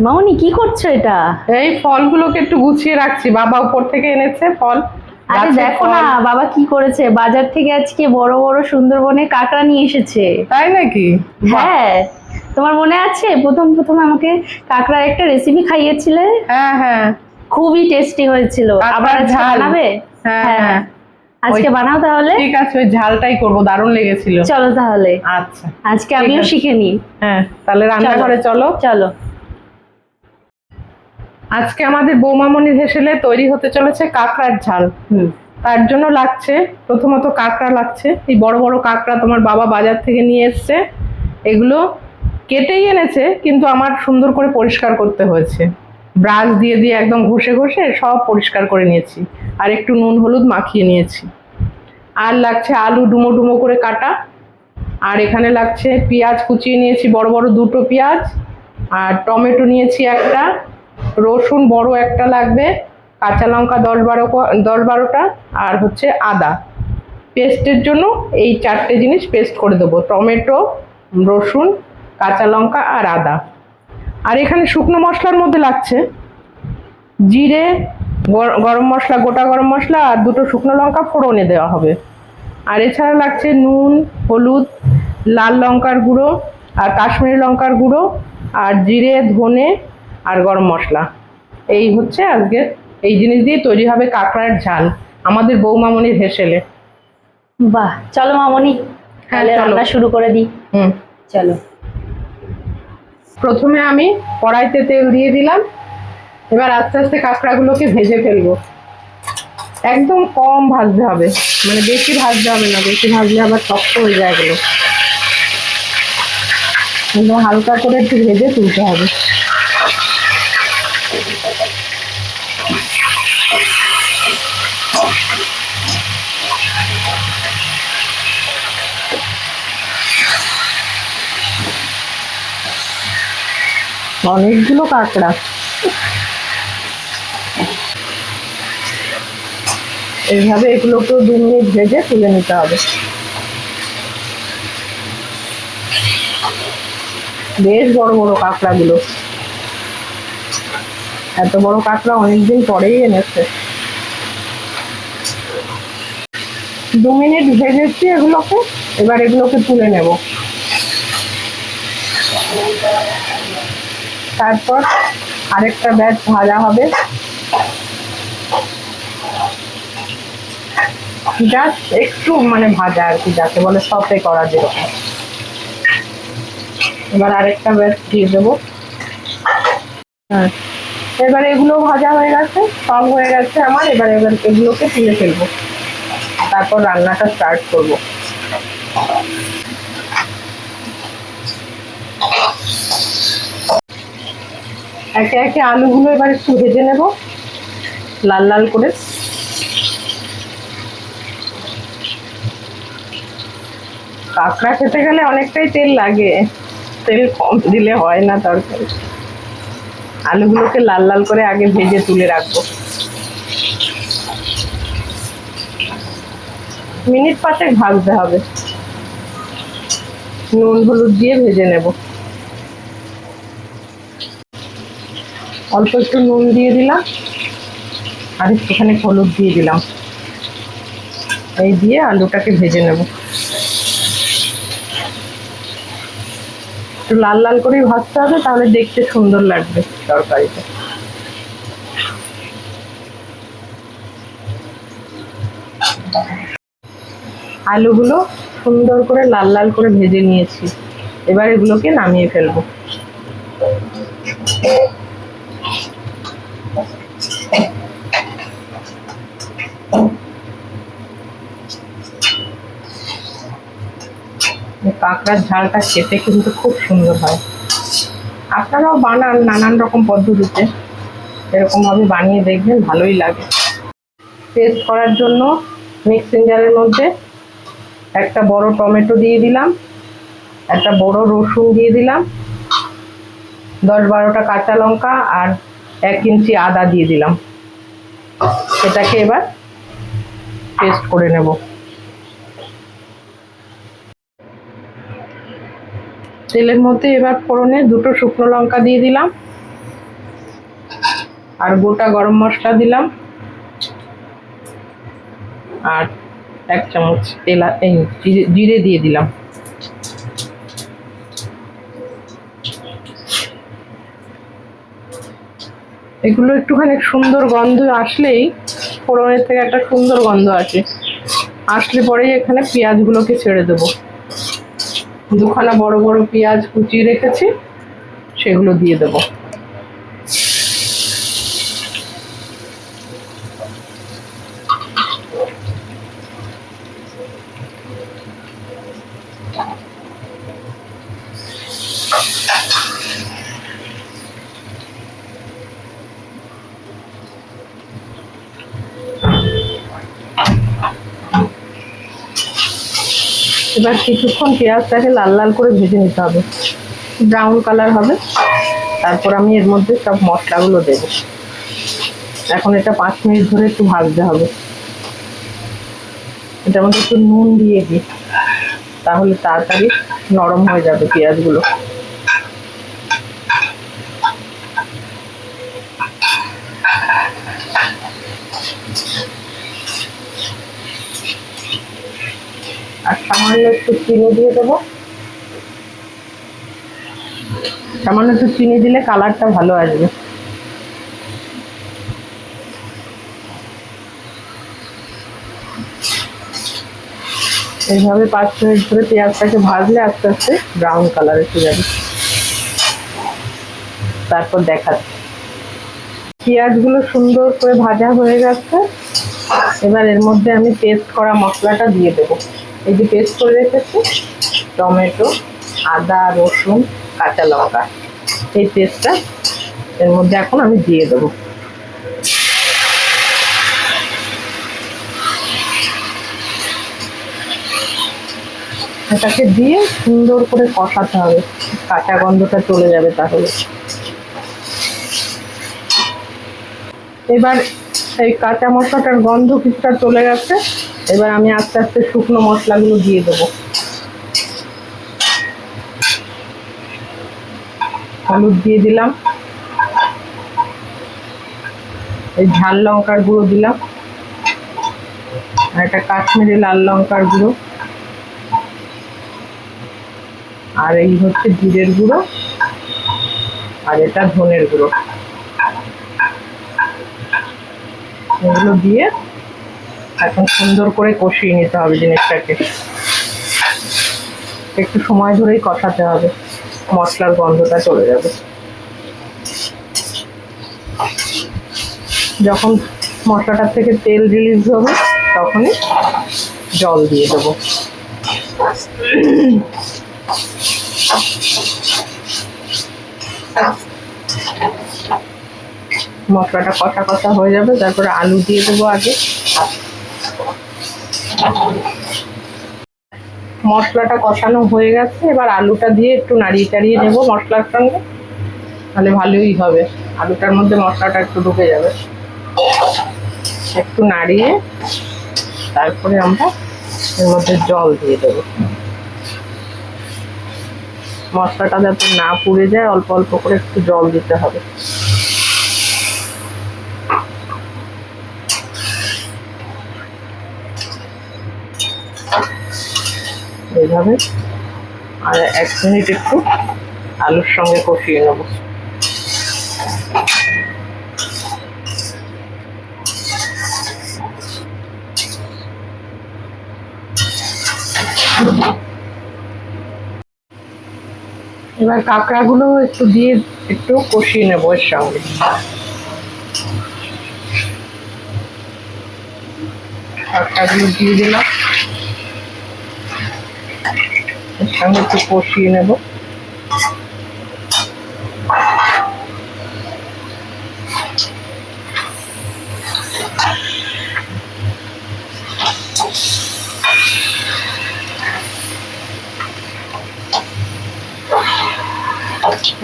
মামনি কি করছো এটা? এই ফলগুলোকে একটু গুছিয়ে রাখছি, বাবা উপর থেকে এনেছে ফল। আরে দেখো না বাবা কি করেছে, বাজার থেকে আজকে বড় বড় সুন্দরবনের কাঁকড়া নিয়ে এসেছে। তাই নাকি? হ্যাঁ, তোমার মনে আছে প্রথম প্রথম আমাকে কাঁকড়ার একটা রেসিপি খাইয়েছিলে? হ্যাঁ হ্যাঁ, খুবই টেস্টি হয়েছিল। আবার আজকে বানাবে? হ্যাঁ হ্যাঁ হ্যাঁ, আজকে বানাও তাহলে। ঠিক আছে, ওই ঝালটাই করব, দারুণ লেগেছিল। চলো তাহলে আচ্ছা, আজকে আমিও শিখে নিই। হ্যাঁ তাহলে রান্নাঘরে চলো। চলো। আজকে আমাদের বৌমামনির হেসেলে তৈরি হতে চলেছে কাঁকড়ার ঝাল। তার জন্য লাগছে প্রথমত কাঁকড়া লাগছে, এই বড় বড় কাঁকড়া তোমার বাবা বাজার থেকে নিয়ে এসছে। এগুলো কেটেই এনেছে, কিন্তু আমার সুন্দর করে পরিষ্কার করতে হয়েছে, ব্রাশ দিয়ে দিয়ে একদম ঘষে ঘষে সব পরিষ্কার করে নিয়েছি, আর একটু নুন হলুদ মাখিয়ে নিয়েছি। আর লাগছে আলু ডুমো ডুমো করে কাটা, আর এখানে লাগছে পেঁয়াজ কুচিয়ে নিয়েছি, বড় বড় দুটো পেঁয়াজ, আর টমেটো নিয়েছি একটা, রসুন বড় একটা লাগবে, কাঁচা লঙ্কা 10-12টা, আর হচ্ছে আদা। পেস্টের জন্য এই 4টে জিনিস পেস্ট করে দেবো, টমেটো, রসুন, কাঁচা লঙ্কা আর আদা। আর এখানে শুকনো মশলার মধ্যে লাগছে জিরে, গরম মশলা, গোটা গরম মশলা, আর 2টো শুকনো লঙ্কা ফোড়নে দেওয়া হবে। আর এছাড়া লাগছে নুন, হলুদ, লাল লঙ্কার গুঁড়ো, আর কাশ্মীরি লঙ্কার গুঁড়ো, আর জিরে, ধনে, আর গরম মশলা। এই হচ্ছে আজকে, এই জিনিস দিয়ে তৈরি হবে কাঁকড়ার ঝাল আমাদের বৌমামনির হেসেলে। বাহ, চলো মামনি তাহলে রান্না শুরু করে দিই। চলো। প্রথমে আমি কড়াইতে তেল দিয়ে দিলাম, এবার আস্তে আস্তে কাঁকড়াগুলোকে ভেজে ফেলবো। একদম কম ভাজতে হবে, মানে বেশি ভাজতে হবে না, বেশি ভাজলে আবার শক্ত হয়ে যায় এগুলো, কিন্তু হালকা করে একটু ভেজে তুলতে হবে। অনেকগুলো কাঁকড়া, এইভাবে এগুলোকেও 2 মিনিট ভেজে তুলে নিতে হবে। বেশ বড় বড় কাঁকড়াগুলো, এত বড় কাঁকড়া অনেকদিন পরেই এনেছে। 2 মিনিট ভেজেছি এগুলোকে, এবার এগুলোকে তুলে নেব। তারপর আরেকটা ব্যাচ ভাজা হবে, জাস্ট একটু মানে ভাজা আর কি, যাকে বলে সতে করা যেরকম। এবার আরেকটা ব্যাচ দিয়ে দেবো। হ্যাঁ, এবার এগুলো ভাজা হয়ে গেছে, সব হয়ে গেছে আমার। এবার এগুলোকে তুলে ফেলবো, তারপর রান্নাটা স্টার্ট করবো। একে একে আলুগুলো এবার একটু ভেজে নেব লাল লাল করে। কাঁকড়া খেতে গেলে অনেকটাই তেল লাগে, তেল কম দিলে হয় না তরকারি। আলুগুলোকে লাল লাল করে আগে ভেজে তুলে রাখবো, মিনিট 5 ভাজতে হবে, নুন হলুদ দিয়ে ভেজে নেব। অল্প একটু নুন দিয়ে দিলাম, আর একটুখানি হলুদ দিয়ে দিলাম, এই দিয়ে আলুটাকে ভেজে নেব। একটু লাল লাল করেই ভাজতে হবে, তাহলে দেখতে সুন্দর লাগবে তরকারিটা। আলুগুলো সুন্দর করে লাল লাল করে ভেজে নিয়েছি, এবার এগুলোকে নামিয়ে ফেলবো। কাঁকড়ার ঝালটা খেতে কিন্তু খুব সুন্দর হয়, আপনারাও বানান নানান রকম পদ্ধতিতে, এরকম ভাবে বানিয়ে দেখবেন, ভালোই লাগে। পেস্ট করার জন্য মিক্সিং জারের মধ্যে একটা বড় টমেটো দিয়ে দিলাম, একটা বড় রসুন দিয়ে দিলাম, 10-12টা কাঁচা লঙ্কা, আর 1 ইঞ্চি আদা দিয়ে দিলাম। এটাকে এবার পেস্ট করে নেব। তেলের মধ্যে এবার ফোড়নে 2টো শুকনো লঙ্কা দিয়ে দিলাম, আর গোটা গরম মশলা দিলাম, আর 1 চামচ জিরে দিয়ে দিলাম। এগুলো একটুখানি সুন্দর গন্ধ আসলেই, ফোড়নের থেকে একটা সুন্দর গন্ধ আসলে পরেই এখানে পেঁয়াজগুলোকে ছেড়ে দেবো। 2খানা বড় বড় পেঁয়াজ কুচিয়ে রেখেছি, সেগুলো দিয়ে দেবো। এবার কিছুক্ষণ পেঁয়াজটাকে লাল লাল করে ভেজে নিতে হবে, ব্রাউন কালার হবে। তারপর আমি এর মধ্যে সব মশলাগুলো দেবো। এখন এটা 5 মিনিট ধরে একটু ভাজতে হবে। এটার মধ্যে একটু নুন দিয়ে দিই, তাহলে তাড়াতাড়ি নরম হয়ে যাবে পেঁয়াজগুলো। আর সামান্য একটু চিনি দিয়ে দেবো। সামান্য একটু চিনি দিলে কালারটা ভালো আসবে। এইভাবে 5 মিনিট ধরে পেঁয়াজটাকে ভাজলে আস্তে আস্তে ব্রাউন কালার এসে যাবে। তারপর দেখাচ্ছি। পেঁয়াজগুলো সুন্দর করে ভাজা হয়ে গেছে। এবার এর মধ্যে আমি পেস্ট করা মশলাটা দিয়ে দেবো। এই যে পেস্ট করে রেখেছি, টমেটো, আদা, রসুন, কাঁচা লঙ্কা, এই পেস্টটা এর মধ্যে এখন আমি দিয়ে দেবো। এটাকে দিয়ে সুন্দর করে কষাতে হবে, কাঁচা গন্ধটা চলে যাবে তাহলে। এবার এই কাঁচা মশলাটার গন্ধ কিছুটা চলে গেছে। এবার আমি আস্তে আস্তে শুকনো মশলাগুলো দিয়ে দেবো। হলুদ দিয়ে দিলাম, এই ঝাল লঙ্কার গুঁড়ো দিলাম, আর একটা কাশ্মীরি লাল লঙ্কার গুঁড়ো, আর এই হচ্ছে জিরের গুঁড়ো, আর এটা ধনের গুঁড়ো। এগুলো দিয়ে এখন সুন্দর করে কষিয়ে নিতে হবে জিনিসটাকে। একটু সময় ধরেই কষাতে হবে, মশলার গন্ধটা চলে যাবে। যখন মশলাটার থেকে তেল রিলিজ হবে তখনই জল দিয়ে দেবো। মশলাটা কষা কষা হয়ে যাবে, তারপরে আলু দিয়ে দেবো আগে। মশলাটা কষানো হয়ে গেছে, এবার আলুটা দিয়ে একটু নাড়িয়ে চাড়িয়ে নেবো মশলার সঙ্গে, তাহলে ভালোই হবে। আলুটার মধ্যে মশলাটা একটু ঢুকে যাবে। একটু নাড়িয়ে তারপরে আমরা এর মধ্যে জল দিয়ে দেবো। মশলাটা যাতে না পুড়ে যায়, অল্প অল্প করে একটু জল দিতে হবে। এইভাবে আর 1 মিনিট একটু আলুর সঙ্গে কষিয়ে নেব। এবার কাঁকড়াগুলো একটু দিয়ে একটু কষিয়ে নেবো এর সঙ্গে। কাঁকড়াগুলো দিয়ে দিলাম, এর সঙ্গে একটু কষিয়ে নেব।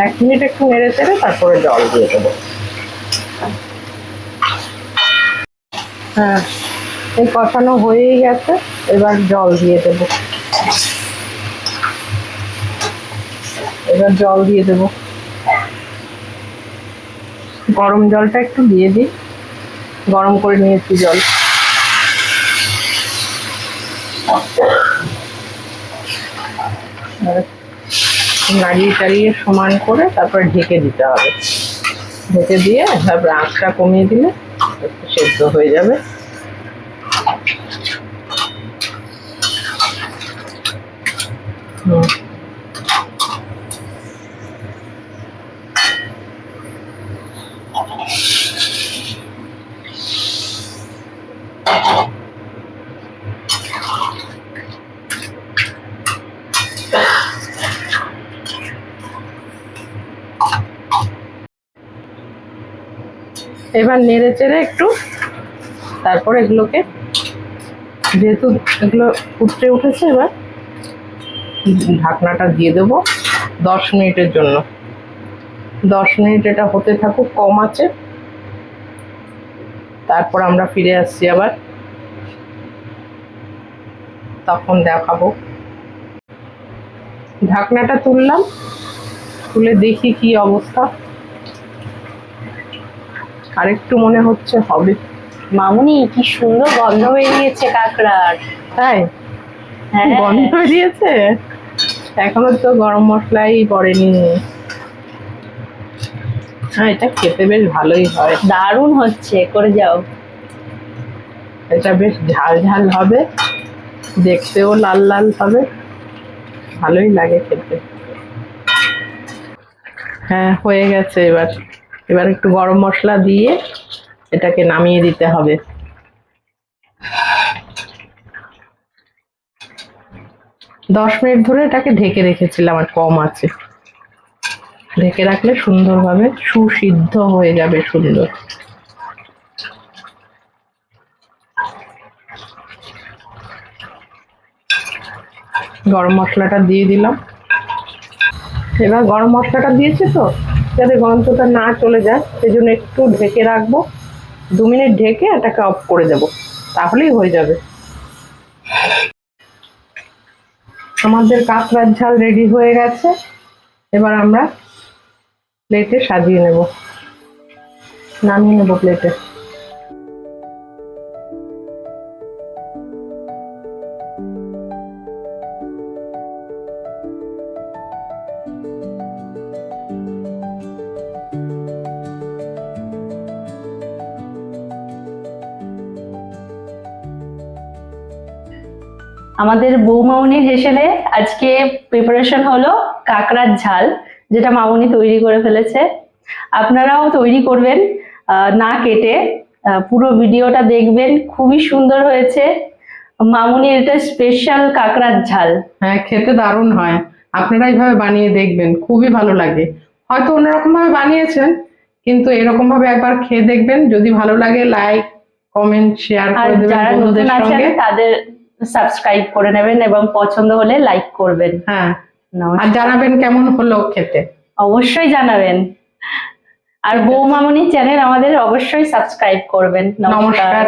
এক মিনিট একটু নেড়ে চেড়ে তারপরে জল দিয়ে দেবো। হ্যাঁ, এই কষানো হয়েই গেছে, এবার জল দিয়ে দেবো। এবার জল দিয়ে দেবো। গরম জলটা একটু দিয়ে দিই, গরম করে নিয়েছি জল। নাড়িয়ে টাড়িয়ে সমান করে তারপরে ঢেকে দিতে হবে। ঢেকে দিয়ে তারপরে আঁচটা কমিয়ে দিলে একটু সেদ্ধ হয়ে যাবে। এবার নেড়ে চেড়ে একটু তারপর এগুলোকে, যেহেতু এগুলো ফুটে উঠেছে, এবার ঢাকনাটা দিয়ে দেবো 10 মিনিটের জন্য। 10 মিনিট এটা হতে থাকুক কম আছে, তারপর আমরা ফিরে আসছি আবার, তখন দেখাবো। ঢাকনাটা তুললাম, তুলে দেখি কি অবস্থা। আরেকটু মনে হচ্ছে হবে। মামুনি কি সুন্দর গন্ধ বেরিয়েছে কাঁকড়ার। তাই? হ্যাঁ, গন্ধ বেরিয়েছে? এখনো তো গরম মশলাই পড়েনি। হ্যাঁ, এটা খেতে বেশ ভালোই হয়। দারুণ হচ্ছে, করে যাও। এটা বেশ ঝাল ঝাল হবে, দেখতেও লাল লাল হবে, ভালোই লাগে খেতে। হ্যাঁ, হয়ে গেছে। এবার এবার একটু গরম মশলা দিয়ে এটাকে নামিয়ে দিতে হবে। দশ মিনিট ধরে এটাকে ঢেকে রেখেছিলাম, আর কম আছে। ঢেকে রাখলে সুন্দরভাবে সুসিদ্ধ হয়ে যাবে, সুন্দর। গরম মশলাটা দিয়ে দিলাম। এবার গরম মশলাটা দিয়েছি তো, যাতে গন্ধটা না চলে যায় সেজন্য একটু ঢেকে রাখবো। 2 মিনিট ঢেকে এটাকে অফ করে দেব, তাহলেই হয়ে যাবে। আমাদের কাঁকড়ার ঝাল রেডি হয়ে গেছে। এবার আমরা প্লেটে সাজিয়ে নেব, নামিয়ে নেব প্লেটে। আমাদের বৌমামনির হেসেলে আজকে প্রিপারেশন হলো কাঁকড়ার ঝাল, যেটা মামুনি তৈরি করে ফেলেছে। আপনারাও তৈরি করবেন, না কেটে পুরো ভিডিওটা দেখবেন, খুবই সুন্দর হয়েছে। মামুনির এটা স্পেশাল কাঁকড়ার ঝাল। হ্যাঁ, খেতে দারুণ হয়। আপনারা এইভাবে বানিয়ে দেখবেন, খুবই ভালো লাগে। হয়তো অন্যরকম ভাবে বানিয়েছেন, কিন্তু এরকম ভাবে একবার খেয়ে দেখবেন। যদি ভালো লাগে লাইক, কমেন্ট, শেয়ার আর করে দেবেন যারা বন্ধুদের নতুন আছেন সঙ্গে। তাদের সাবস্ক্রাইব করে নেবেন এবং পছন্দ হলে লাইক করবেন। হ্যাঁ, আর নমস্কার। জানাবেন কেমন হলো খেতে। অবশ্যই জানাবেন। আর বৌমামনি চ্যানেল আমাদের অবশ্যই সাবস্ক্রাইব করবেন। নমস্কার। নমস্কার।